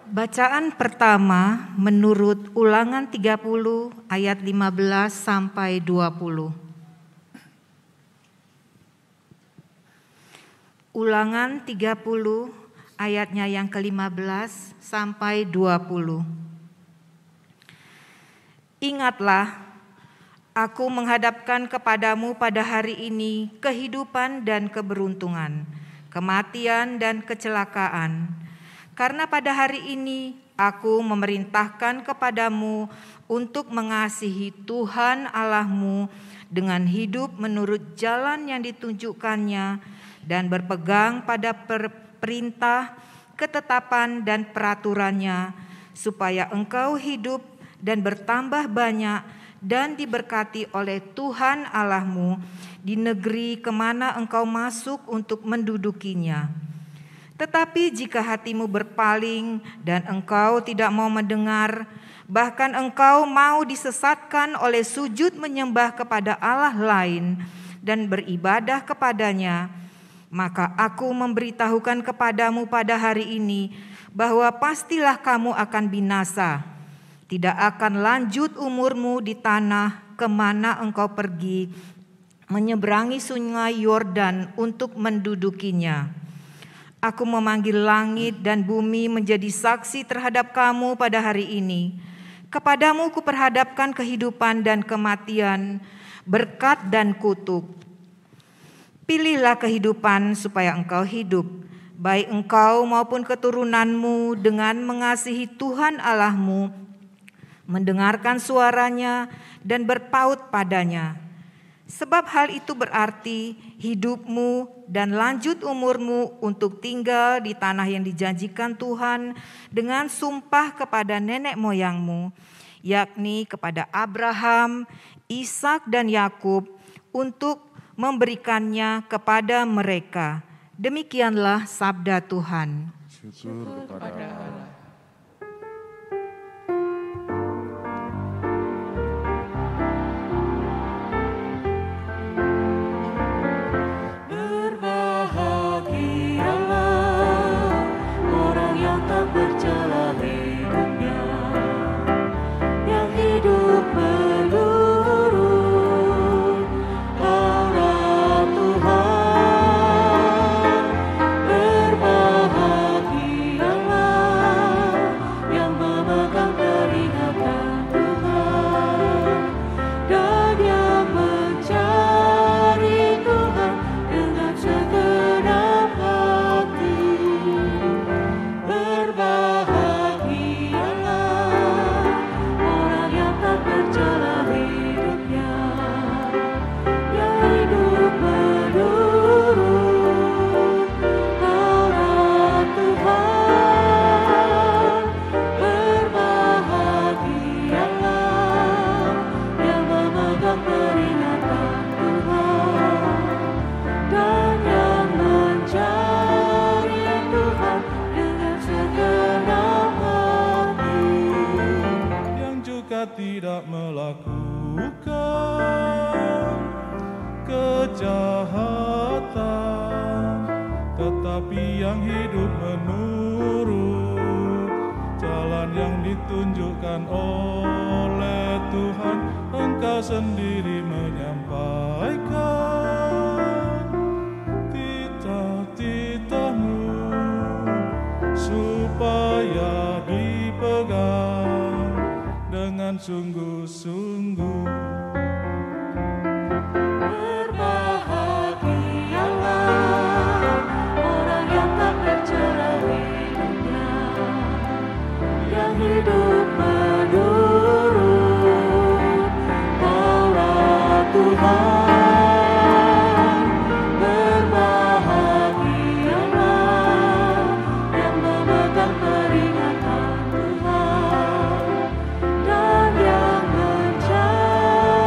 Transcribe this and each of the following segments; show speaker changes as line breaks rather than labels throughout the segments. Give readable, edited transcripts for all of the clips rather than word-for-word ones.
Bacaan pertama menurut Ulangan 30 ayat 15 sampai 20. Ulangan 30 ayatnya yang ke-15 sampai 20. Ingatlah, aku menghadapkan kepadamu pada hari ini kehidupan dan keberuntungan, kematian dan kecelakaan. Karena pada hari ini aku memerintahkan kepadamu untuk mengasihi Tuhan Allahmu dengan hidup menurut jalan yang ditunjukkannya dan berpegang pada perintah, ketetapan dan peraturannya, supaya engkau hidup dan bertambah banyak dan diberkati oleh Tuhan Allahmu di negeri kemana engkau masuk untuk mendudukinya. Tetapi jika hatimu berpaling dan engkau tidak mau mendengar, bahkan engkau mau disesatkan oleh sujud menyembah kepada Allah lain dan beribadah kepadanya, maka aku memberitahukan kepadamu pada hari ini bahwa pastilah kamu akan binasa. Tidak akan lanjut umurmu di tanah kemana engkau pergi menyeberangi sungai Yordan untuk mendudukinya. Aku memanggil langit dan bumi menjadi saksi terhadap kamu pada hari ini. Kepadamu kuperhadapkan kehidupan dan kematian, berkat dan kutuk. Pilihlah kehidupan supaya engkau hidup, baik engkau maupun keturunanmu, dengan mengasihi Tuhan Allahmu, mendengarkan suaranya dan berpaut padanya. Sebab hal itu berarti hidupmu dan lanjut umurmu untuk tinggal di tanah yang dijanjikan Tuhan dengan sumpah kepada nenek moyangmu, yakni kepada Abraham, Ishak dan Yakub, untuk memberikannya kepada mereka. Demikianlah sabda Tuhan.
Syukur kepada Allah.
Tidak melakukan kejahatan, tetapi yang hidup menurut jalan yang ditunjukkan oleh Tuhan. Engkau sendiri menyampaikan titah-titahmu supaya dipegang dengan sungguh-sungguh.
Berbahagialah orang yang tak tercela hidupnya, yang hidup menurut Taurat Tuhan. Peringatan Tuhan dan yang mencari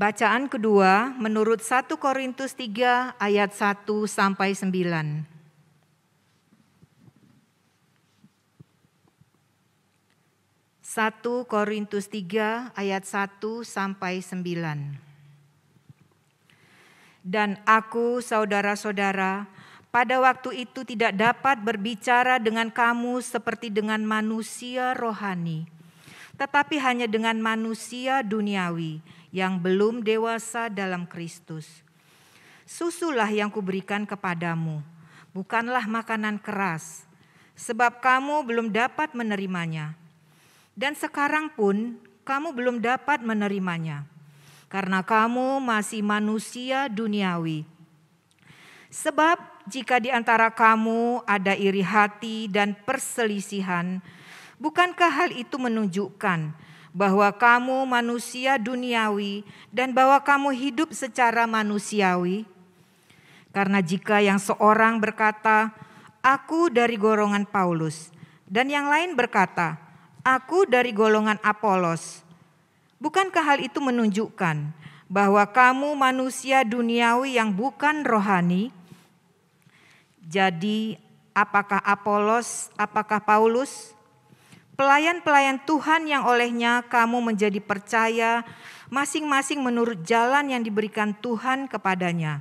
Bacaan kedua menurut 1 Korintus 3 ayat 1 sampai 9. 1 Korintus 3 ayat 1 sampai 9. Dan aku, saudara-saudara, pada waktu itu tidak dapat berbicara dengan kamu seperti dengan manusia rohani, tetapi hanya dengan manusia duniawi yang belum dewasa dalam Kristus. Susulah yang kuberikan kepadamu, bukanlah makanan keras, sebab kamu belum dapat menerimanya. Dan sekarang pun kamu belum dapat menerimanya, karena kamu masih manusia duniawi. Sebab jika di antara kamu ada iri hati dan perselisihan, bukankah hal itu menunjukkan bahwa kamu manusia duniawi dan bahwa kamu hidup secara manusiawi? Karena jika yang seorang berkata, "Aku dari golongan Paulus," dan yang lain berkata, "Aku dari golongan Apolos," bukankah hal itu menunjukkan bahwa kamu manusia duniawi yang bukan rohani? Jadi, apakah Apolos, apakah Paulus? Pelayan-pelayan Tuhan yang olehnya kamu menjadi percaya, masing-masing menurut jalan yang diberikan Tuhan kepadanya.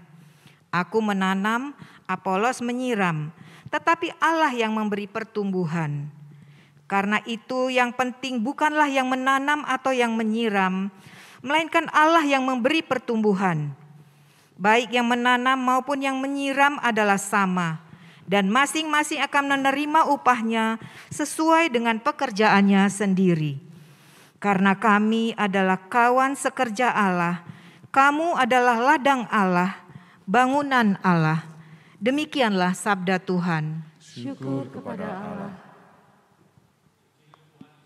Aku menanam, Apolos menyiram, tetapi Allah yang memberi pertumbuhan. Karena itu yang penting bukanlah yang menanam atau yang menyiram, melainkan Allah yang memberi pertumbuhan. Baik yang menanam maupun yang menyiram adalah sama, dan masing-masing akan menerima upahnya sesuai dengan pekerjaannya sendiri. Karena kami adalah kawan sekerja Allah, kamu adalah ladang Allah, bangunan Allah. Demikianlah sabda Tuhan.
Syukur kepada Allah.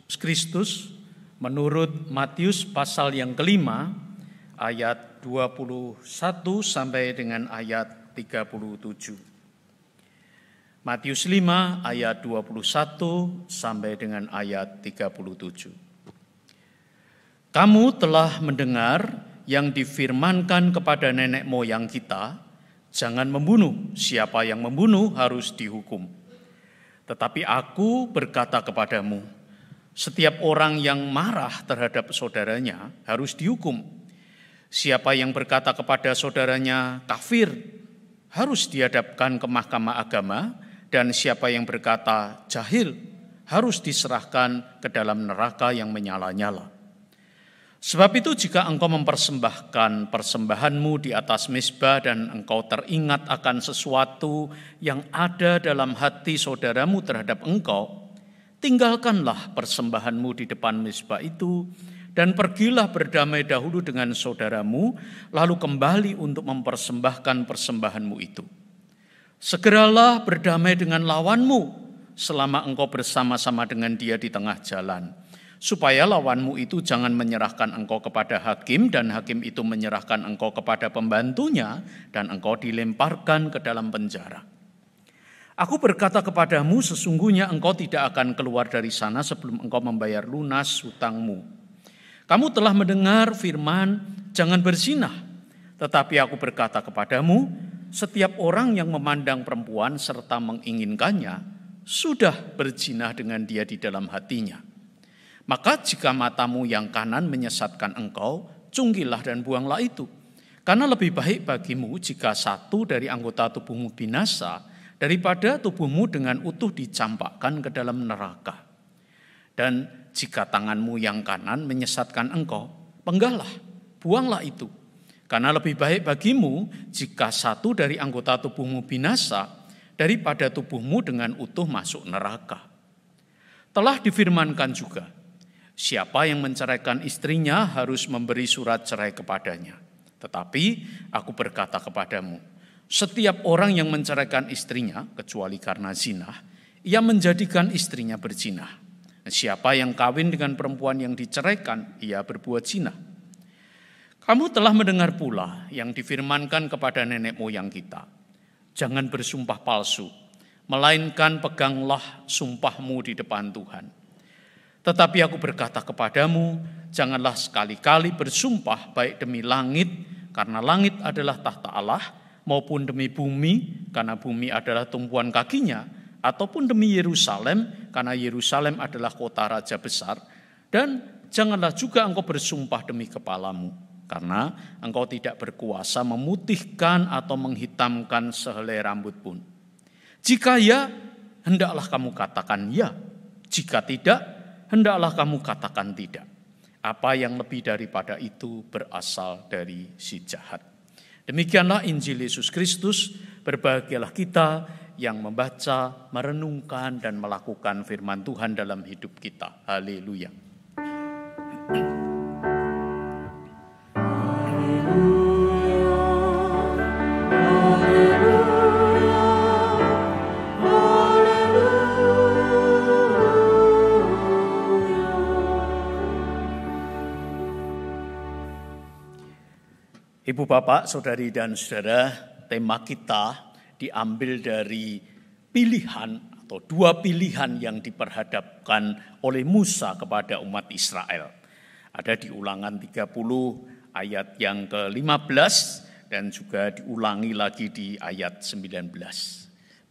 Kristus menurut Matius pasal yang kelima ayat 21 sampai dengan ayat 37. Matius 5 ayat 21 sampai dengan ayat 37. Kamu telah mendengar yang difirmankan kepada nenek moyang kita, jangan membunuh, siapa yang membunuh harus dihukum. Tetapi aku berkata kepadamu, setiap orang yang marah terhadap saudaranya harus dihukum. Siapa yang berkata kepada saudaranya kafir harus dihadapkan ke mahkamah agama, dan siapa yang berkata jahil harus diserahkan ke dalam neraka yang menyala-nyala. Sebab itu jika engkau mempersembahkan persembahanmu di atas mezbah dan engkau teringat akan sesuatu yang ada dalam hati saudaramu terhadap engkau, tinggalkanlah persembahanmu di depan mezbah itu dan pergilah berdamai dahulu dengan saudaramu, lalu kembali untuk mempersembahkan persembahanmu itu. Segeralah berdamai dengan lawanmu selama engkau bersama-sama dengan dia di tengah jalan, supaya lawanmu itu jangan menyerahkan engkau kepada hakim dan hakim itu menyerahkan engkau kepada pembantunya dan engkau dilemparkan ke dalam penjara. Aku berkata kepadamu, sesungguhnya engkau tidak akan keluar dari sana sebelum engkau membayar lunas hutangmu. Kamu telah mendengar firman, jangan berzinah. Tetapi aku berkata kepadamu, setiap orang yang memandang perempuan serta menginginkannya, sudah berzinah dengan dia di dalam hatinya. Maka jika matamu yang kanan menyesatkan engkau, cungkilah dan buanglah itu. Karena lebih baik bagimu jika satu dari anggota tubuhmu binasa, daripada tubuhmu dengan utuh dicampakkan ke dalam neraka. Dan jika tanganmu yang kanan menyesatkan engkau, penggahlah, buanglah itu. Karena lebih baik bagimu jika satu dari anggota tubuhmu binasa, daripada tubuhmu dengan utuh masuk neraka. Telah difirmankan juga, siapa yang menceraikan istrinya harus memberi surat cerai kepadanya. Tetapi aku berkata kepadamu, setiap orang yang menceraikan istrinya, kecuali karena zina, ia menjadikan istrinya berzina. Siapa yang kawin dengan perempuan yang diceraikan, ia berbuat zina. Kamu telah mendengar pula yang difirmankan kepada nenek moyang kita, jangan bersumpah palsu, melainkan peganglah sumpahmu di depan Tuhan. Tetapi aku berkata kepadamu, janganlah sekali-kali bersumpah baik demi langit, karena langit adalah tahta Allah, maupun demi bumi, karena bumi adalah tumpuan kakinya, ataupun demi Yerusalem, karena Yerusalem adalah kota raja besar. Dan janganlah juga engkau bersumpah demi kepalamu, karena engkau tidak berkuasa memutihkan atau menghitamkan sehelai rambut pun. Jika ya, hendaklah kamu katakan ya. Jika tidak, hendaklah kamu katakan tidak. Apa yang lebih daripada itu berasal dari si jahat. Demikianlah Injil Yesus Kristus. Berbahagialah kita yang membaca, merenungkan, dan melakukan firman Tuhan dalam hidup kita. Haleluya. Ibu, Bapak, Saudari, dan Saudara, tema kita diambil dari pilihan atau dua pilihan yang diperhadapkan oleh Musa kepada umat Israel. Ada di Ulangan 30 ayat yang ke-15 dan juga diulangi lagi di ayat 19.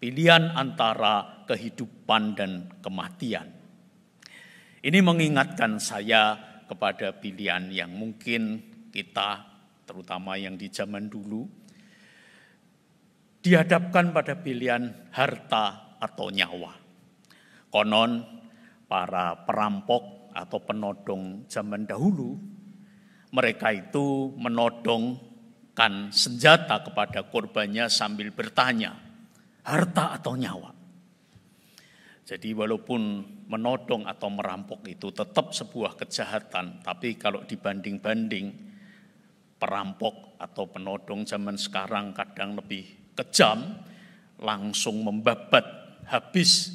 Pilihan antara kehidupan dan kematian. Ini mengingatkan saya kepada pilihan yang mungkin kita, terutama yang di zaman dulu, dihadapkan pada pilihan harta atau nyawa. Konon para perampok atau penodong zaman dahulu, mereka itu menodongkan senjata kepada korbannya sambil bertanya, harta atau nyawa? Jadi walaupun menodong atau merampok itu tetap sebuah kejahatan, tapi kalau dibanding-banding, perampok atau penodong zaman sekarang kadang lebih kejam, langsung membabat habis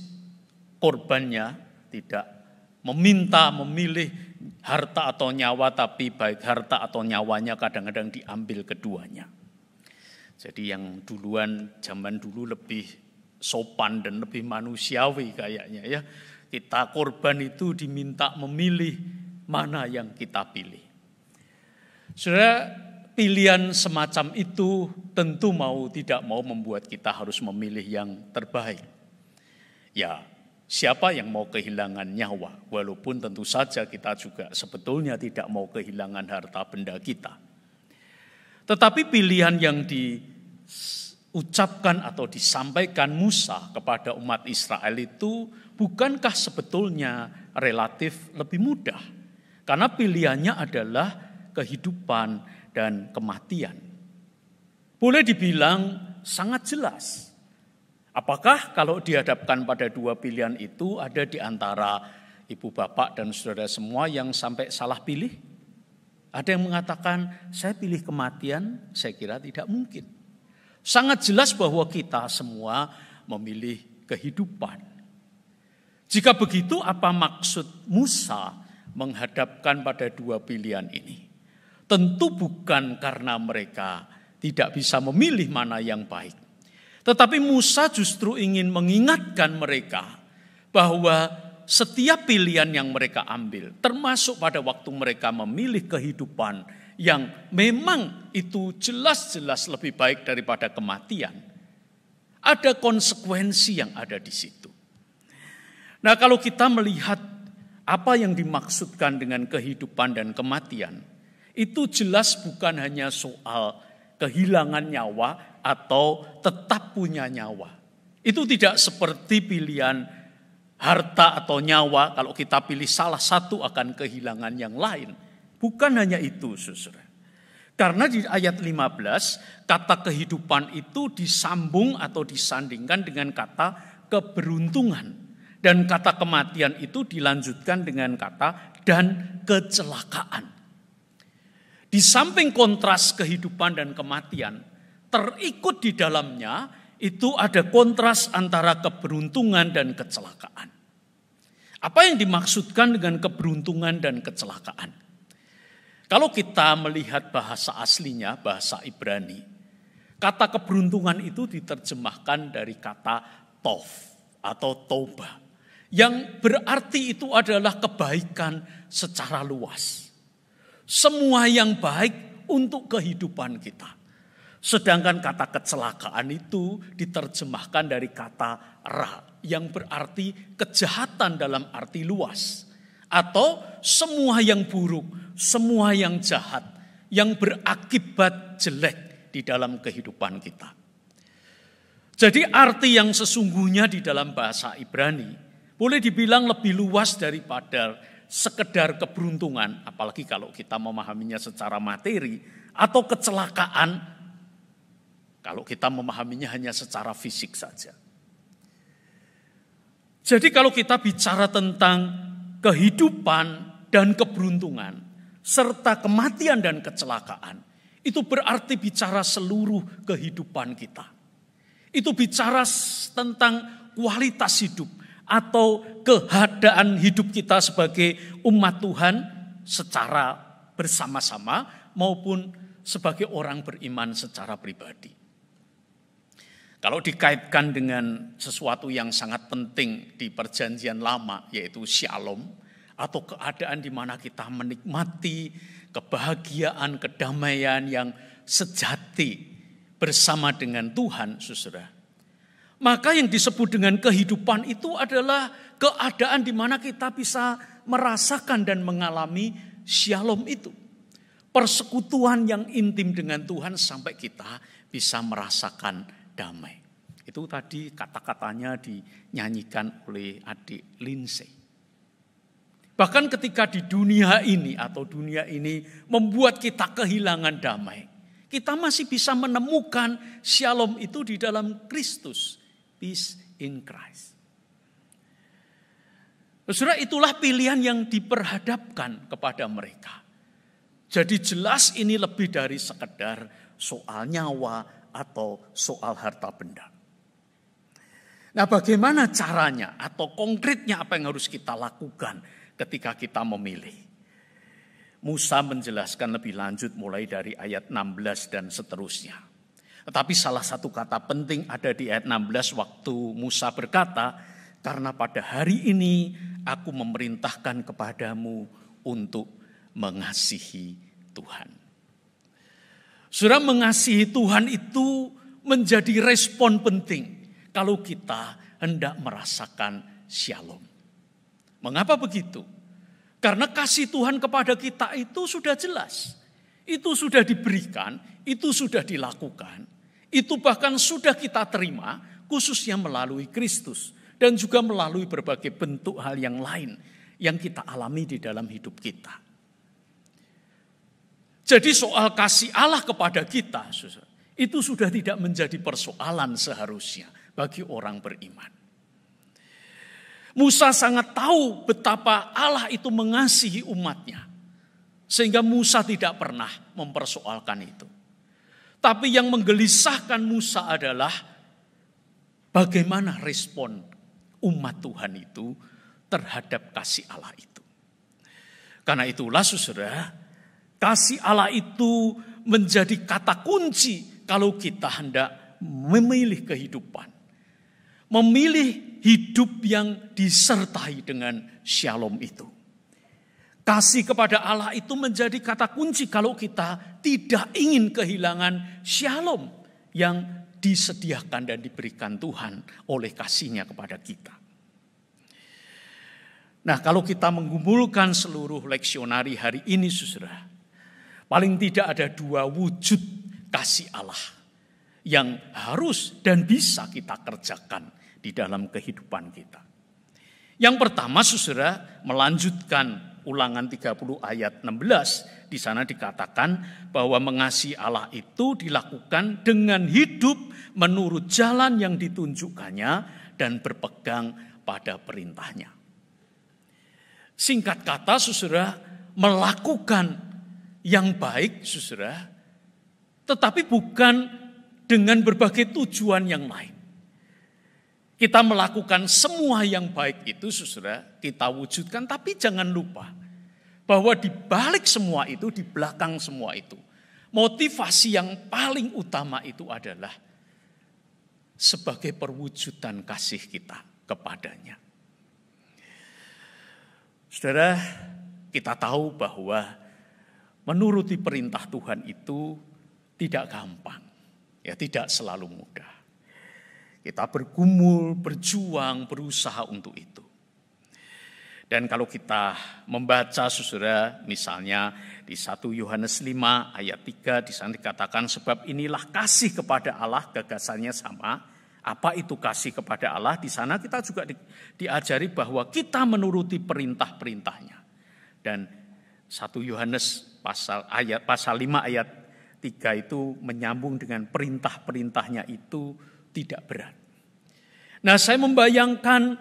korbannya, tidak memilih harta atau nyawa, tapi baik harta atau nyawanya kadang-kadang diambil keduanya. Jadi yang zaman dulu lebih sopan dan lebih manusiawi kayaknya ya. Kita korban itu diminta memilih mana yang kita pilih. Saudara, pilihan semacam itu tentu mau tidak mau membuat kita harus memilih yang terbaik. Ya, siapa yang mau kehilangan nyawa? Walaupun tentu saja kita juga sebetulnya tidak mau kehilangan harta benda kita. Tetapi pilihan yang diucapkan atau disampaikan Musa kepada umat Israel itu bukankah sebetulnya relatif lebih mudah? Karena pilihannya adalah kehidupan dan kematian. Boleh dibilang sangat jelas. Apakah kalau dihadapkan pada dua pilihan itu ada di antara ibu, bapak, dan saudara semua yang sampai salah pilih? Ada yang mengatakan saya pilih kematian? Saya kira tidak mungkin. Sangat jelas bahwa kita semua memilih kehidupan. Jika begitu, apa maksud Musa menghadapkan pada dua pilihan ini? Tentu bukan karena mereka tidak bisa memilih mana yang baik. Tetapi Musa justru ingin mengingatkan mereka bahwa setiap pilihan yang mereka ambil, termasuk pada waktu mereka memilih kehidupan yang memang itu jelas-jelas lebih baik daripada kematian, ada konsekuensi yang ada di situ. Nah, kalau kita melihat apa yang dimaksudkan dengan kehidupan dan kematian, itu jelas bukan hanya soal kehilangan nyawa atau tetap punya nyawa. Itu tidak seperti pilihan harta atau nyawa, kalau kita pilih salah satu akan kehilangan yang lain. Bukan hanya itu, saudara. Karena di ayat 15, kata kehidupan itu disambung atau disandingkan dengan kata keberuntungan. Dan kata kematian itu dilanjutkan dengan kata dan kecelakaan. Di samping kontras kehidupan dan kematian, terikut di dalamnya itu ada kontras antara keberuntungan dan kecelakaan. Apa yang dimaksudkan dengan keberuntungan dan kecelakaan? Kalau kita melihat bahasa aslinya, bahasa Ibrani, kata keberuntungan itu diterjemahkan dari kata tov atau toba, Yang berarti itu adalah kebaikan secara luas. Semua yang baik untuk kehidupan kita. Sedangkan kata kecelakaan itu diterjemahkan dari kata ra, yang berarti kejahatan dalam arti luas. Atau semua yang buruk, semua yang jahat, yang berakibat jelek di dalam kehidupan kita. Jadi arti yang sesungguhnya di dalam bahasa Ibrani boleh dibilang lebih luas daripada sekedar keberuntungan, apalagi kalau kita memahaminya secara materi, atau kecelakaan kalau kita memahaminya hanya secara fisik saja. Jadi kalau kita bicara tentang kehidupan dan keberuntungan, serta kematian dan kecelakaan, itu berarti bicara seluruh kehidupan kita. Itu bicara tentang kualitas hidup atau keadaan hidup kita sebagai umat Tuhan secara bersama-sama maupun sebagai orang beriman secara pribadi. Kalau dikaitkan dengan sesuatu yang sangat penting di perjanjian lama, yaitu shalom, atau keadaan di mana kita menikmati kebahagiaan, kedamaian yang sejati bersama dengan Tuhan, saudara. Maka yang disebut dengan kehidupan itu adalah keadaan di mana kita bisa merasakan dan mengalami shalom itu. Persekutuan yang intim dengan Tuhan sampai kita bisa merasakan damai. Itu tadi kata-katanya dinyanyikan oleh adik Lindsay. Bahkan ketika di dunia ini atau dunia ini membuat kita kehilangan damai, kita masih bisa menemukan shalom itu di dalam Kristus. Peace in Christ. Saudara, itulah pilihan yang diperhadapkan kepada mereka. Jadi jelas ini lebih dari sekedar soal nyawa atau soal harta benda. Nah, bagaimana caranya atau konkretnya apa yang harus kita lakukan ketika kita memilih? Musa menjelaskan lebih lanjut mulai dari ayat 16 dan seterusnya. Tetapi salah satu kata penting ada di ayat 16 waktu Musa berkata, karena pada hari ini aku memerintahkan kepadamu untuk mengasihi Tuhan. Saudara, mengasihi Tuhan itu menjadi respon penting kalau kita hendak merasakan shalom. Mengapa begitu? Karena kasih Tuhan kepada kita itu sudah jelas. Itu sudah diberikan, itu sudah dilakukan. Itu bahkan sudah kita terima khususnya melalui Kristus. Dan juga melalui berbagai bentuk hal yang lain yang kita alami di dalam hidup kita. Jadi soal kasih Allah kepada kita, itu sudah tidak menjadi persoalan seharusnya bagi orang beriman. Musa sangat tahu betapa Allah itu mengasihi umatnya. Sehingga Musa tidak pernah mempersoalkan itu. Tapi yang menggelisahkan Musa adalah bagaimana respon umat Tuhan itu terhadap kasih Allah itu. Karena itulah saudara, kasih Allah itu menjadi kata kunci kalau kita hendak memilih kehidupan. Memilih hidup yang disertai dengan shalom itu. Kasih kepada Allah itu menjadi kata kunci kalau kita tidak ingin kehilangan shalom yang disediakan dan diberikan Tuhan oleh kasih-Nya kepada kita. Nah, kalau kita mengumpulkan seluruh leksionari hari ini, saudara, paling tidak ada dua wujud kasih Allah yang harus dan bisa kita kerjakan di dalam kehidupan kita. Yang pertama, saudara, melanjutkan Ulangan 30 ayat 16, di sana dikatakan bahwa mengasihi Allah itu dilakukan dengan hidup menurut jalan yang ditunjukkannya dan berpegang pada perintahnya. Singkat kata, saudara, melakukan yang baik, saudara, tetapi bukan dengan berbagai tujuan yang lain. Kita melakukan semua yang baik itu, saudara, kita wujudkan, tapi jangan lupa bahwa di balik semua itu, di belakang semua itu, motivasi yang paling utama itu adalah sebagai perwujudan kasih kita kepadanya. Saudara, kita tahu bahwa menuruti perintah Tuhan itu tidak gampang, ya tidak selalu mudah. Kita bergumul, berjuang, berusaha untuk itu. Dan kalau kita membaca saudara, misalnya di 1 Yohanes 5 ayat 3 di sana dikatakan, sebab inilah kasih kepada Allah, gagasannya sama. Apa itu kasih kepada Allah? Di sana kita juga diajari bahwa kita menuruti perintah-perintahnya. Dan 1 Yohanes pasal 5 ayat 3 itu menyambung dengan perintah-perintahnya itu tidak berat. Nah, saya membayangkan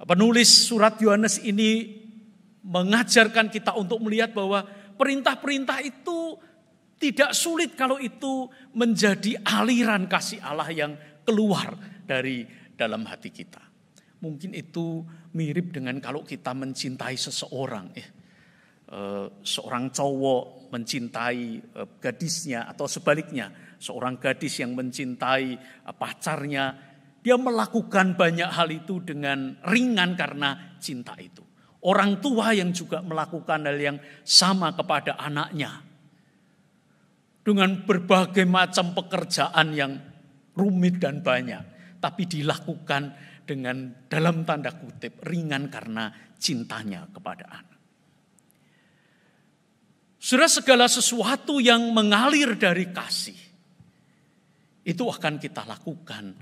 penulis surat Yohanes ini mengajarkan kita untuk melihat bahwa perintah-perintah itu tidak sulit kalau itu menjadi aliran kasih Allah yang keluar dari dalam hati kita. Mungkin itu mirip dengan kalau kita mencintai seseorang. Seorang cowok mencintai gadisnya atau sebaliknya. Seorang gadis yang mencintai pacarnya. Dia melakukan banyak hal itu dengan ringan karena cinta itu. Orang tua yang juga melakukan hal yang sama kepada anaknya. Dengan berbagai macam pekerjaan yang rumit dan banyak. Tapi dilakukan dengan dalam tanda kutip ringan karena cintanya kepada anak. Saudara, segala sesuatu yang mengalir dari kasih. Itu akan kita lakukan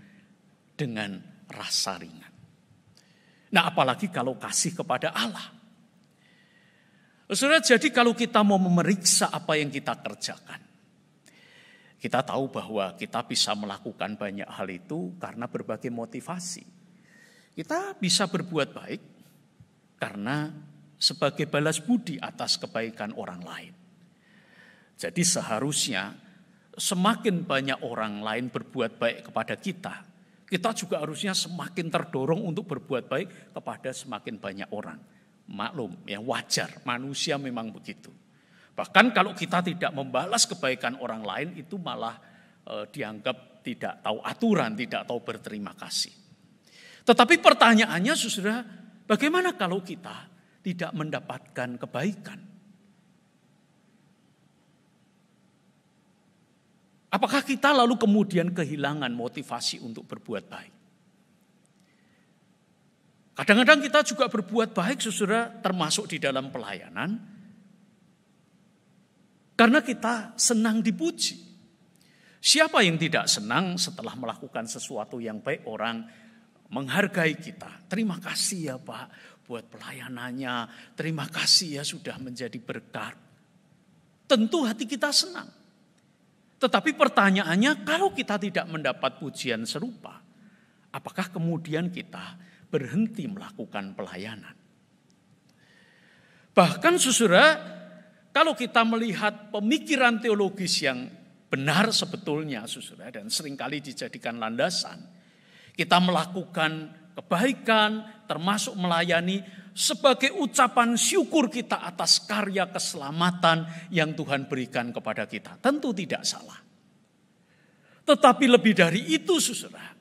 dengan rasa ringan. Nah, apalagi kalau kasih kepada Allah. Saudara, jadi kalau kita mau memeriksa apa yang kita kerjakan, kita tahu bahwa kita bisa melakukan banyak hal itu karena berbagai motivasi. Kita bisa berbuat baik karena sebagai balas budi atas kebaikan orang lain. Jadi seharusnya semakin banyak orang lain berbuat baik kepada kita, kita juga harusnya semakin terdorong untuk berbuat baik kepada semakin banyak orang. Maklum, ya wajar, manusia memang begitu. Bahkan kalau kita tidak membalas kebaikan orang lain, itu malah dianggap tidak tahu aturan, tidak tahu berterima kasih. Tetapi pertanyaannya saudara, bagaimana kalau kita tidak mendapatkan kebaikan? Apakah kita lalu kemudian kehilangan motivasi untuk berbuat baik? Kadang-kadang kita juga berbuat baik, saudara, termasuk di dalam pelayanan, karena kita senang dipuji. Siapa yang tidak senang setelah melakukan sesuatu yang baik, orang menghargai kita. Terima kasih ya Pak buat pelayanannya, terima kasih ya sudah menjadi berkat. Tentu hati kita senang. Tetapi pertanyaannya, kalau kita tidak mendapat pujian serupa, apakah kemudian kita berhenti melakukan pelayanan? Bahkan saudara, kalau kita melihat pemikiran teologis yang benar sebetulnya saudara, dan seringkali dijadikan landasan, kita melakukan kebaikan termasuk melayani sebagai ucapan syukur kita atas karya keselamatan yang Tuhan berikan kepada kita. Tentu tidak salah. Tetapi lebih dari itu saudara,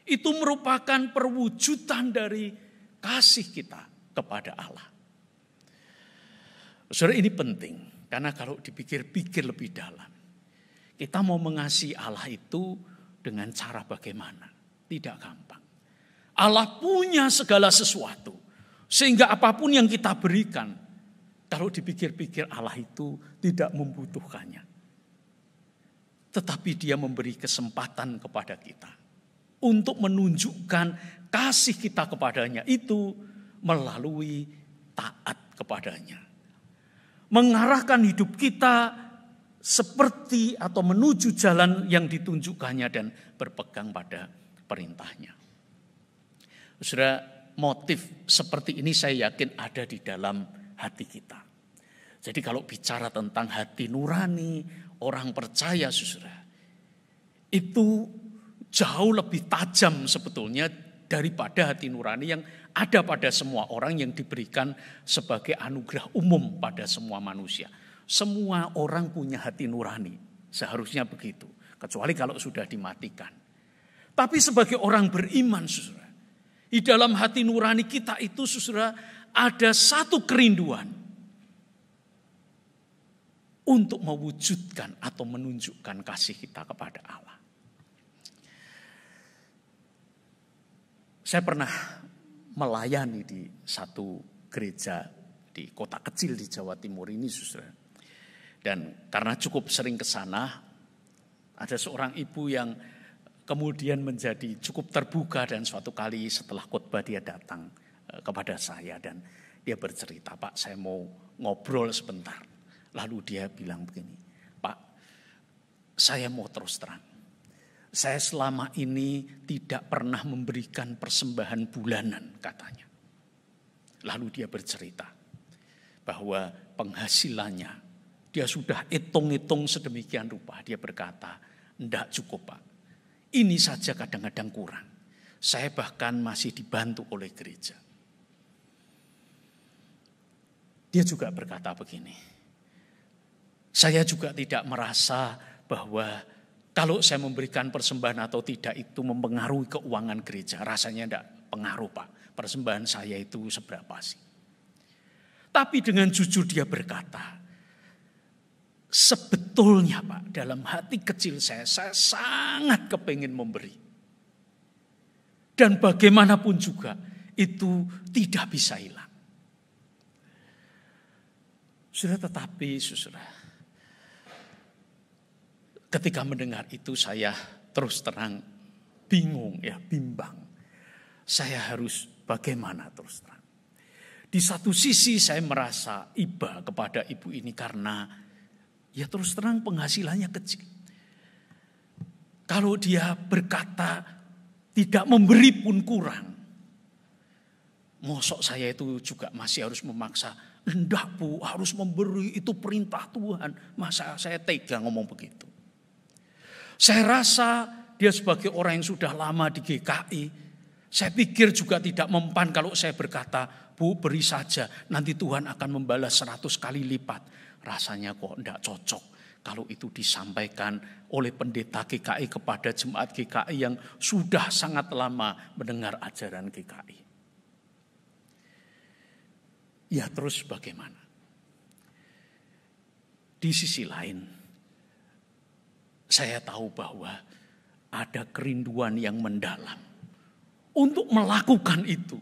itu merupakan perwujudan dari kasih kita kepada Allah. Saudara, ini penting karena kalau dipikir-pikir lebih dalam, kita mau mengasihi Allah itu dengan cara bagaimana? Tidak gampang. Allah punya segala sesuatu, sehingga apapun yang kita berikan, kalau dipikir-pikir Allah itu tidak membutuhkannya. Tetapi Dia memberi kesempatan kepada kita untuk menunjukkan kasih kita kepadanya itu melalui taat kepadanya. Mengarahkan hidup kita seperti atau menuju jalan yang ditunjukkannya dan berpegang pada perintahnya. Saudara, motif seperti ini saya yakin ada di dalam hati kita. Jadi kalau bicara tentang hati nurani, orang percaya saudara, itu jauh lebih tajam sebetulnya daripada hati nurani yang ada pada semua orang yang diberikan sebagai anugerah umum pada semua manusia. Semua orang punya hati nurani, seharusnya begitu. Kecuali kalau sudah dimatikan. Tapi sebagai orang beriman saudara, Di dalam hati nurani kita itu saudara ada satu kerinduan untuk mewujudkan atau menunjukkan kasih kita kepada Allah. Saya pernah melayani di satu gereja di kota kecil di Jawa Timur ini, saudara. Dan karena cukup sering ke sana, ada seorang ibu yang kemudian menjadi cukup terbuka, dan suatu kali setelah khotbah dia datang kepada saya dan dia bercerita, "Pak, saya mau ngobrol sebentar." Lalu dia bilang begini, "Pak, saya mau terus terang. Saya selama ini tidak pernah memberikan persembahan bulanan," katanya. Lalu dia bercerita bahwa penghasilannya dia sudah hitung-hitung sedemikian rupa. Dia berkata, "Enggak cukup, Pak. Ini saja kadang-kadang kurang. Saya bahkan masih dibantu oleh gereja." Dia juga berkata begini, "Saya juga tidak merasa bahwa kalau saya memberikan persembahan atau tidak itu mempengaruhi keuangan gereja. Rasanya tidak pengaruh, Pak. Persembahan saya itu seberapa sih?" Tapi dengan jujur dia berkata, "Sebetulnya Pak, dalam hati kecil saya sangat kepingin memberi. Dan bagaimanapun juga itu tidak bisa hilang." Tetapi ketika mendengar itu saya terus terang bingung, bimbang. Saya harus bagaimana terus terang. Di satu sisi saya merasa iba kepada ibu ini karena terus terang penghasilannya kecil. Kalau dia berkata tidak memberi pun kurang. Mosok saya itu juga masih harus memaksa, "Enggak Bu, harus memberi, itu perintah Tuhan." Masa saya tega ngomong begitu? Saya rasa dia sebagai orang yang sudah lama di GKI, saya pikir juga tidak mempan kalau saya berkata, "Bu, beri saja, nanti Tuhan akan membalas 100 kali lipat." Rasanya kok enggak cocok kalau itu disampaikan oleh pendeta GKI kepada jemaat GKI yang sudah sangat lama mendengar ajaran GKI. Terus bagaimana? Di sisi lain, saya tahu bahwa ada kerinduan yang mendalam untuk melakukan itu.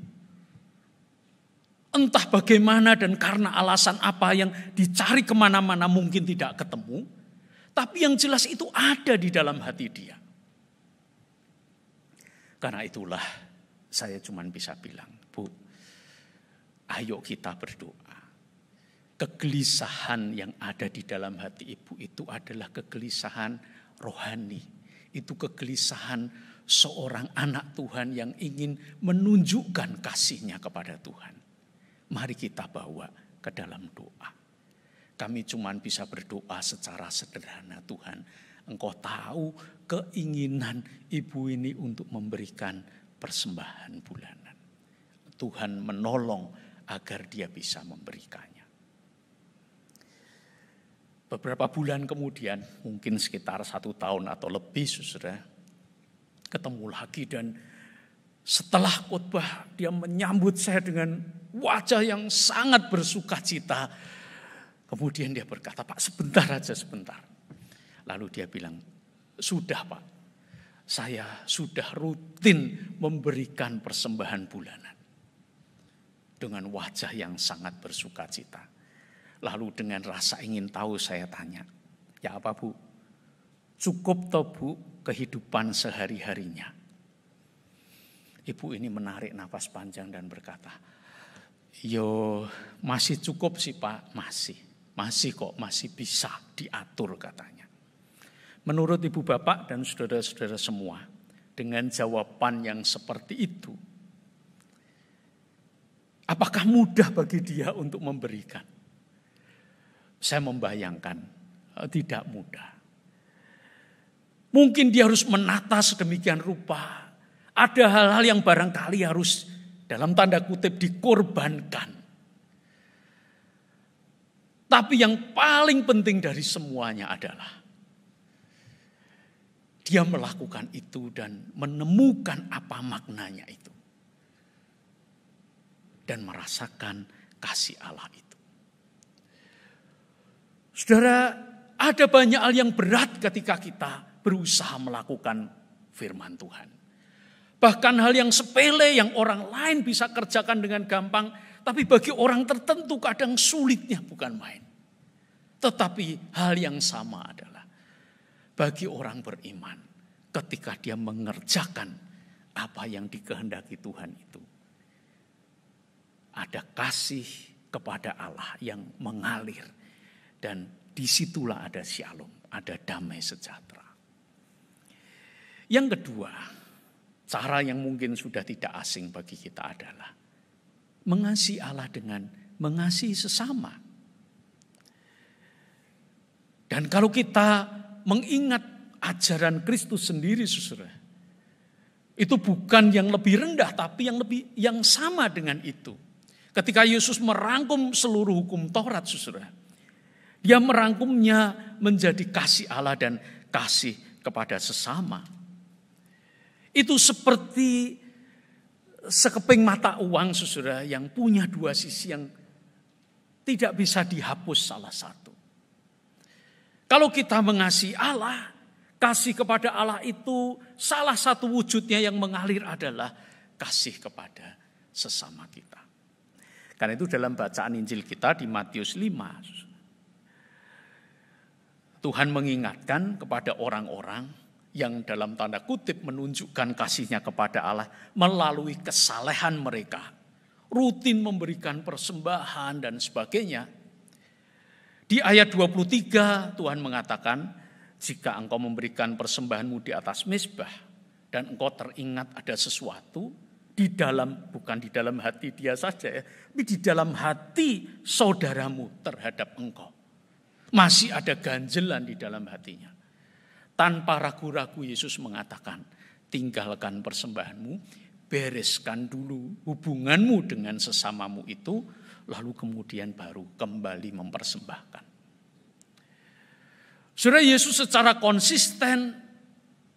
Entah bagaimana dan karena alasan apa yang dicari kemana-mana mungkin tidak ketemu. Tapi yang jelas itu ada di dalam hati dia. Karena itulah saya cuma bisa bilang, "Bu, ayo kita berdoa." Kegelisahan yang ada di dalam hati ibu itu adalah kegelisahan rohani. Itu kegelisahan seorang anak Tuhan yang ingin menunjukkan kasihnya kepada Tuhan. Mari kita bawa ke dalam doa. Kami cuma bisa berdoa secara sederhana, "Tuhan, Engkau tahu keinginan ibu ini untuk memberikan persembahan bulanan. Tuhan menolong agar dia bisa memberikannya." Beberapa bulan kemudian, mungkin sekitar 1 tahun atau lebih, saudara, ketemu lagi dan setelah khotbah dia menyambut saya dengan wajah yang sangat bersukacita. Kemudian dia berkata, "Pak, sebentar aja, sebentar." Lalu dia bilang, "Sudah Pak, saya sudah rutin memberikan persembahan bulanan." Dengan wajah yang sangat bersukacita. Lalu dengan rasa ingin tahu saya tanya, "Ya apa Bu? Cukup toh Bu kehidupan sehari-harinya?" Ibu ini menarik nafas panjang dan berkata, "Masih cukup sih Pak, masih kok, masih bisa diatur," katanya. Menurut ibu bapak dan saudara-saudara semua, dengan jawaban yang seperti itu, apakah mudah bagi dia untuk memberikan? Saya membayangkan tidak mudah. Mungkin dia harus menata sedemikian rupa. Ada hal-hal yang barangkali harus dalam tanda kutip dikorbankan. Tapi yang paling penting dari semuanya adalah dia melakukan itu dan menemukan apa maknanya itu. dan merasakan kasih Allah itu. Saudara, ada banyak hal yang berat ketika kita berusaha melakukan firman Tuhan. Bahkan hal yang sepele yang orang lain bisa kerjakan dengan gampang, tapi bagi orang tertentu kadang sulitnya bukan main. Tetapi hal yang sama adalah bagi orang beriman ketika dia mengerjakan apa yang dikehendaki Tuhan itu. Ada kasih kepada Allah yang mengalir dan disitulah ada shalom, ada damai sejahtera. Yang kedua, cara yang mungkin sudah tidak asing bagi kita adalah mengasihi Allah dengan mengasihi sesama. Dan kalau kita mengingat ajaran Kristus sendiri, saudara, itu bukan yang lebih rendah, tapi yang sama dengan itu. Ketika Yesus merangkum seluruh hukum Taurat, saudara, dia merangkumnya menjadi kasih Allah dan kasih kepada sesama. Itu seperti sekeping mata uang, saudara, yang punya dua sisi yang tidak bisa dihapus salah satu. Kalau kita mengasihi Allah, kasih kepada Allah itu salah satu wujudnya yang mengalir adalah kasih kepada sesama kita. Karena itu dalam bacaan Injil kita di Matius 5, Tuhan mengingatkan kepada orang-orang yang dalam tanda kutip menunjukkan kasihnya kepada Allah melalui kesalehan mereka, rutin memberikan persembahan dan sebagainya. Di ayat 23 Tuhan mengatakan, jika engkau memberikan persembahanmu di atas mezbah dan engkau teringat ada sesuatu di dalam, bukan di dalam hati dia saja ya, tapi di dalam hati saudaramu terhadap engkau, masih ada ganjelan di dalam hatinya. Tanpa ragu-ragu Yesus mengatakan, tinggalkan persembahanmu, bereskan dulu hubunganmu dengan sesamamu itu, lalu kemudian baru kembali mempersembahkan. Saudara, Yesus secara konsisten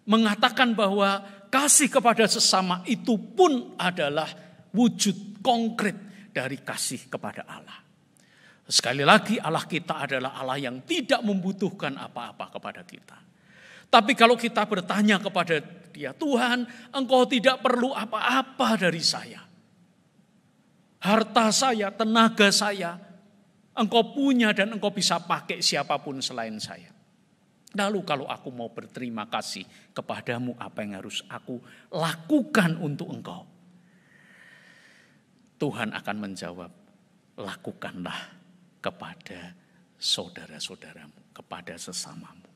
mengatakan bahwa kasih kepada sesama itu pun adalah wujud konkret dari kasih kepada Allah. Sekali lagi, Allah kita adalah Allah yang tidak membutuhkan apa-apa kepada kita. Tapi kalau kita bertanya kepada Dia, Tuhan, engkau tidak perlu apa-apa dari saya. Harta saya, tenaga saya, engkau punya dan engkau bisa pakai siapapun selain saya. Lalu kalau aku mau berterima kasih kepadamu, apa yang harus aku lakukan untuk engkau? Tuhan akan menjawab, lakukanlah kepada saudara-saudaramu, kepada sesamamu.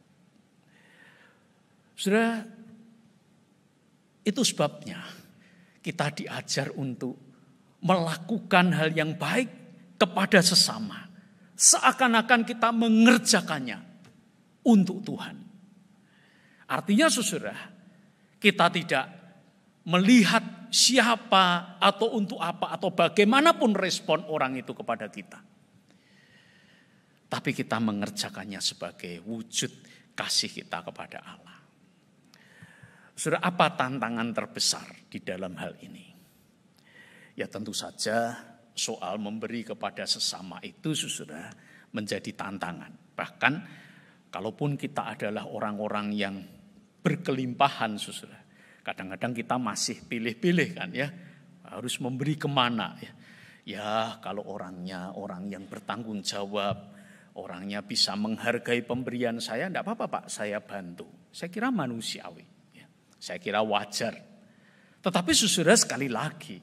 Saudara, itu sebabnya kita diajar untuk melakukan hal yang baik kepada sesama, seakan-akan kita mengerjakannya untuk Tuhan. Artinya saudara, kita tidak melihat siapa atau untuk apa atau bagaimanapun respon orang itu kepada kita. Tapi kita mengerjakannya sebagai wujud kasih kita kepada Allah. Saudara, apa tantangan terbesar di dalam hal ini? Ya tentu saja soal memberi kepada sesama itu saudara menjadi tantangan. Bahkan kalaupun kita adalah orang-orang yang berkelimpahan saudara, kadang-kadang kita masih pilih-pilih kan ya, harus memberi kemana ya. Ya kalau orangnya orang yang bertanggung jawab, orangnya bisa menghargai pemberian saya, enggak apa-apa Pak, saya bantu. Saya kira manusiawi, ya. Saya kira wajar. Tetapi saudara sekali lagi,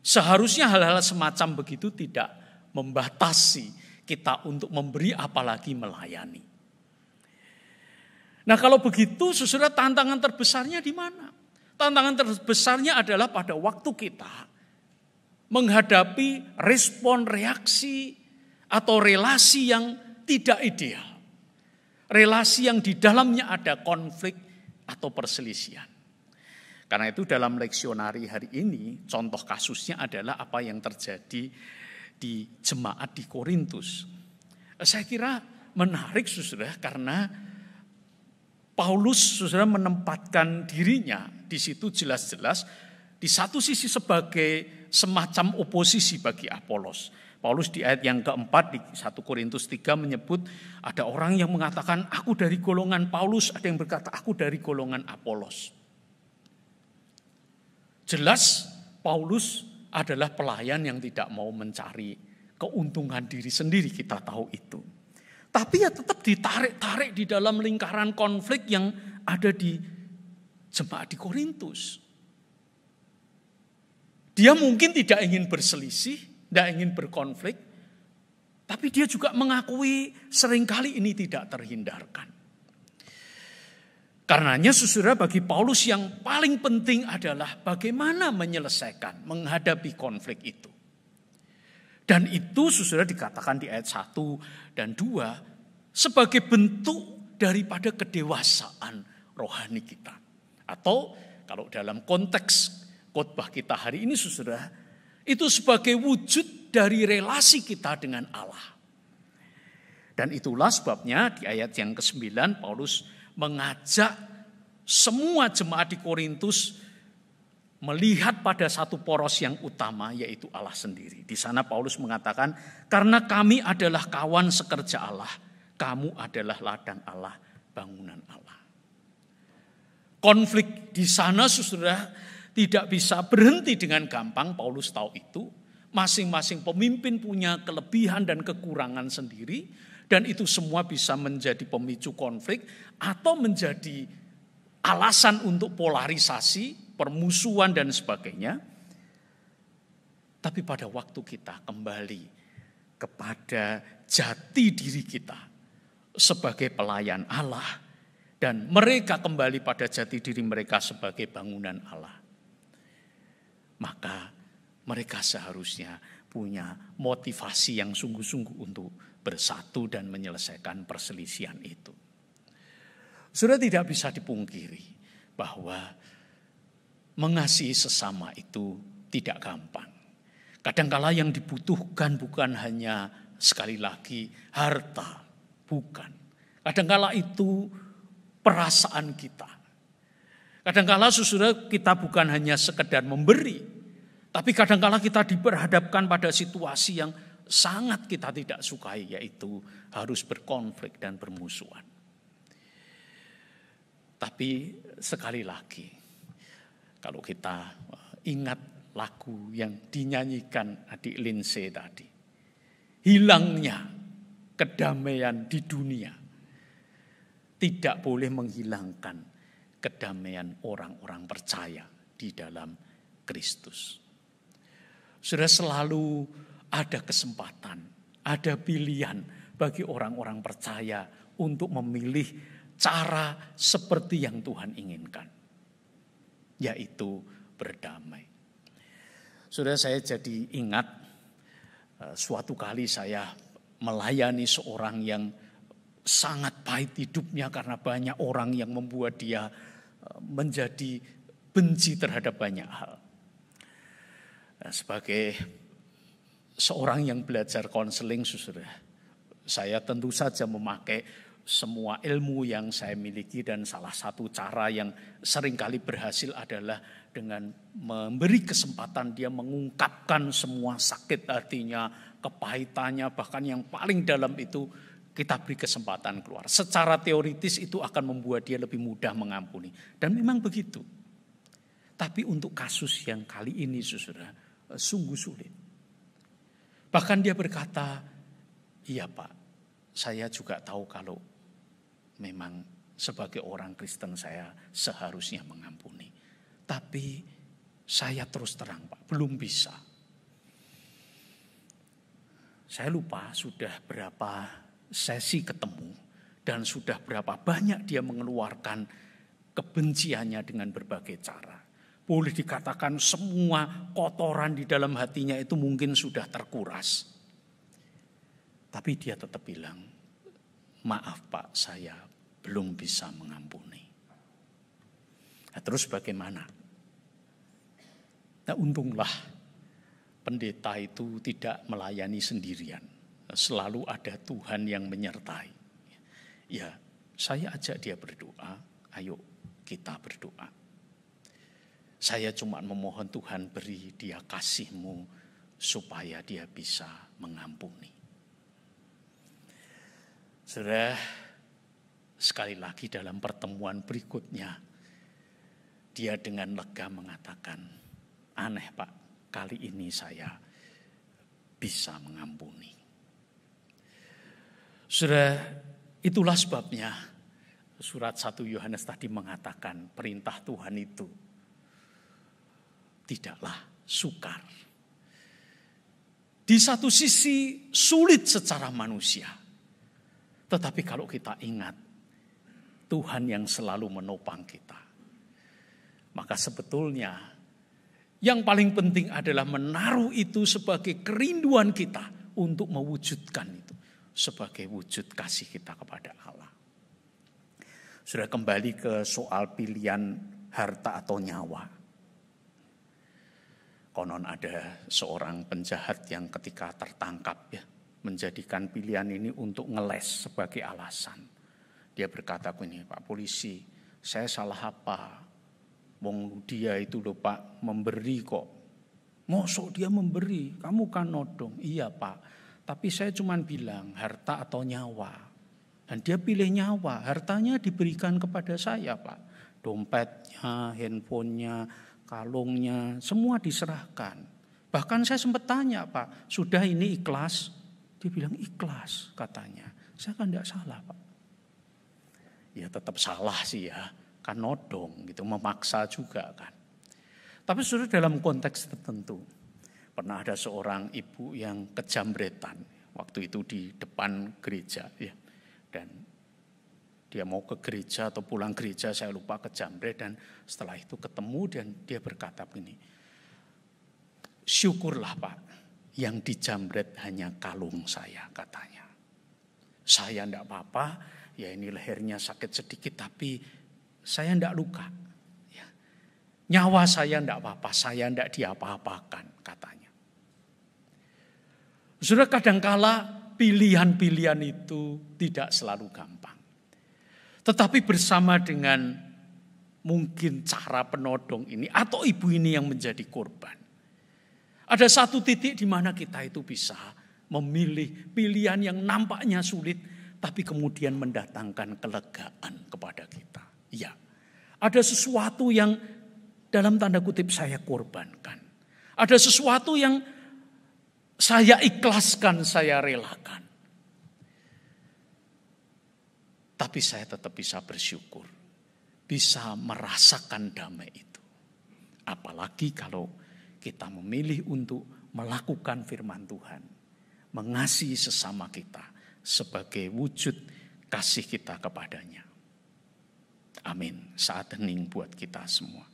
seharusnya hal-hal semacam begitu tidak membatasi kita untuk memberi apalagi melayani. Nah kalau begitu saudara, tantangan terbesarnya di mana? Tantangan terbesarnya adalah pada waktu kita menghadapi respon reaksi atau relasi yang tidak ideal. Relasi yang di dalamnya ada konflik atau perselisihan. Karena itu dalam leksionari hari ini, contoh kasusnya adalah apa yang terjadi di jemaat di Korintus. Saya kira menarik saudara, karena Paulus saudara menempatkan dirinya di situ jelas-jelas di satu sisi sebagai semacam oposisi bagi Apolos. Paulus di ayat yang keempat di 1 Korintus 3 menyebut ada orang yang mengatakan aku dari golongan Paulus, ada yang berkata aku dari golongan Apolos. Jelas Paulus adalah pelayan yang tidak mau mencari keuntungan diri sendiri, kita tahu itu. Tapi ya tetap ditarik-tarik di dalam lingkaran konflik yang ada di jemaat di Korintus. Dia mungkin tidak ingin berselisih, tidak ingin berkonflik, tapi dia juga mengakui seringkali ini tidak terhindarkan. Karenanya saudara, bagi Paulus yang paling penting adalah bagaimana menyelesaikan, menghadapi konflik itu. Dan itu saudara dikatakan di ayat 1 dan 2 sebagai bentuk daripada kedewasaan rohani kita. Atau kalau dalam konteks khotbah kita hari ini saudara, itu sebagai wujud dari relasi kita dengan Allah. Dan itulah sebabnya di ayat yang ke-9 Paulus mengajak semua jemaat di Korintus melihat pada satu poros yang utama, yaitu Allah sendiri. Di sana Paulus mengatakan, karena kami adalah kawan sekerja Allah, kamu adalah ladang Allah, bangunan Allah. Konflik di sana saudara tidak bisa berhenti dengan gampang. Paulus tahu itu. Masing-masing pemimpin punya kelebihan dan kekurangan sendiri. Dan itu semua bisa menjadi pemicu konflik atau menjadi alasan untuk polarisasi, permusuhan dan sebagainya. Tapi pada waktu kita kembali kepada jati diri kita sebagai pelayan Allah. Dan mereka kembali pada jati diri mereka sebagai bangunan Allah. Maka mereka seharusnya punya motivasi yang sungguh-sungguh untuk bersatu dan menyelesaikan perselisihan itu. Sudah tidak bisa dipungkiri bahwa mengasihi sesama itu tidak gampang. Kadangkala yang dibutuhkan bukan hanya sekali lagi harta, bukan. Kadangkala itu perasaan kita. Kadangkala saudara kita bukan hanya sekedar memberi, tapi kadangkala kita diperhadapkan pada situasi yang sangat kita tidak sukai, yaitu harus berkonflik dan bermusuhan. Tapi sekali lagi, kalau kita ingat lagu yang dinyanyikan adik Lindsay tadi, hilangnya kedamaian di dunia tidak boleh menghilangkan kedamaian orang-orang percaya di dalam Kristus. Sudah selalu ada kesempatan, ada pilihan bagi orang-orang percaya untuk memilih cara seperti yang Tuhan inginkan, yaitu berdamai. Sudah saya jadi ingat suatu kali saya melayani seorang yang sangat pahit hidupnya karena banyak orang yang membuat dia menjadi benci terhadap banyak hal. Sebagai seorang yang belajar konseling, saudara, saya tentu saja memakai semua ilmu yang saya miliki, dan salah satu cara yang seringkali berhasil adalah dengan memberi kesempatan dia mengungkapkan semua sakit hatinya, kepahitannya, bahkan yang paling dalam itu kita beri kesempatan keluar. Secara teoritis itu akan membuat dia lebih mudah mengampuni. Dan memang begitu. Tapi untuk kasus yang kali ini saudara, sungguh sulit. Bahkan dia berkata, iya Pak, saya juga tahu kalau memang sebagai orang Kristen saya seharusnya mengampuni. Tapi saya terus terang Pak, belum bisa. Saya lupa sudah berapa sesi ketemu dan sudah berapa banyak dia mengeluarkan kebenciannya dengan berbagai cara. Boleh dikatakan semua kotoran di dalam hatinya itu mungkin sudah terkuras. Tapi dia tetap bilang, maaf Pak, saya belum bisa mengampuni. Nah, terus bagaimana? Nah, untunglah pendeta itu tidak melayani sendirian. Selalu ada Tuhan yang menyertai. Ya, saya ajak dia berdoa, ayo kita berdoa. Saya cuma memohon Tuhan beri dia kasih-Mu supaya dia bisa mengampuni. Saudara, sekali lagi dalam pertemuan berikutnya, dia dengan lega mengatakan, aneh Pak, kali ini saya bisa mengampuni. Saudara, itulah sebabnya surat 1 Yohanes tadi mengatakan perintah Tuhan itu tidaklah sukar. Di satu sisi sulit secara manusia. Tetapi kalau kita ingat Tuhan yang selalu menopang kita, maka sebetulnya yang paling penting adalah menaruh itu sebagai kerinduan kita untuk mewujudkan itu sebagai wujud kasih kita kepada Allah. Sudah kembali ke soal pilihan harta atau nyawa. Konon ada seorang penjahat yang ketika tertangkap menjadikan pilihan ini untuk ngeles sebagai alasan. Dia berkata begini, Pak polisi, saya salah apa? Wong dia itu loh Pak memberi kok. Mosok dia memberi, kamu kan nodong. Iya Pak, tapi saya cuma bilang harta atau nyawa. Dan dia pilih nyawa, hartanya diberikan kepada saya Pak. Dompetnya, handphonenya, kalungnya, semua diserahkan. Bahkan saya sempat tanya Pak, sudah ini ikhlas? Dia bilang ikhlas katanya. Saya kan tidak salah Pak. Ya tetap salah sih ya. Kan nodong gitu, memaksa juga kan. Tapi sudah dalam konteks tertentu. Pernah ada seorang ibu yang kejamretan. Waktu itu di depan gereja ya. Dan dia mau ke gereja atau pulang gereja, saya lupa, kejamret. Dan setelah itu ketemu dan dia berkata begini, syukurlah Pak, yang dijamret hanya kalung saya katanya. Saya enggak apa-apa, ya ini lehernya sakit sedikit tapi saya enggak luka. Ya. Nyawa saya enggak apa-apa, saya enggak diapa-apakan katanya. Sudah kadangkala pilihan-pilihan itu tidak selalu gampang. Tetapi bersama dengan mungkin cara penodong ini atau ibu ini yang menjadi korban. Ada satu titik di mana kita itu bisa memilih pilihan yang nampaknya sulit tapi kemudian mendatangkan kelegaan kepada kita. Ya, ada sesuatu yang dalam tanda kutip saya korbankan. Ada sesuatu yang saya ikhlaskan, saya relakan. Tapi saya tetap bisa bersyukur, bisa merasakan damai itu. Apalagi kalau kita memilih untuk melakukan firman Tuhan, mengasihi sesama kita sebagai wujud kasih kita kepadanya. Amin. Saat hening buat kita semua.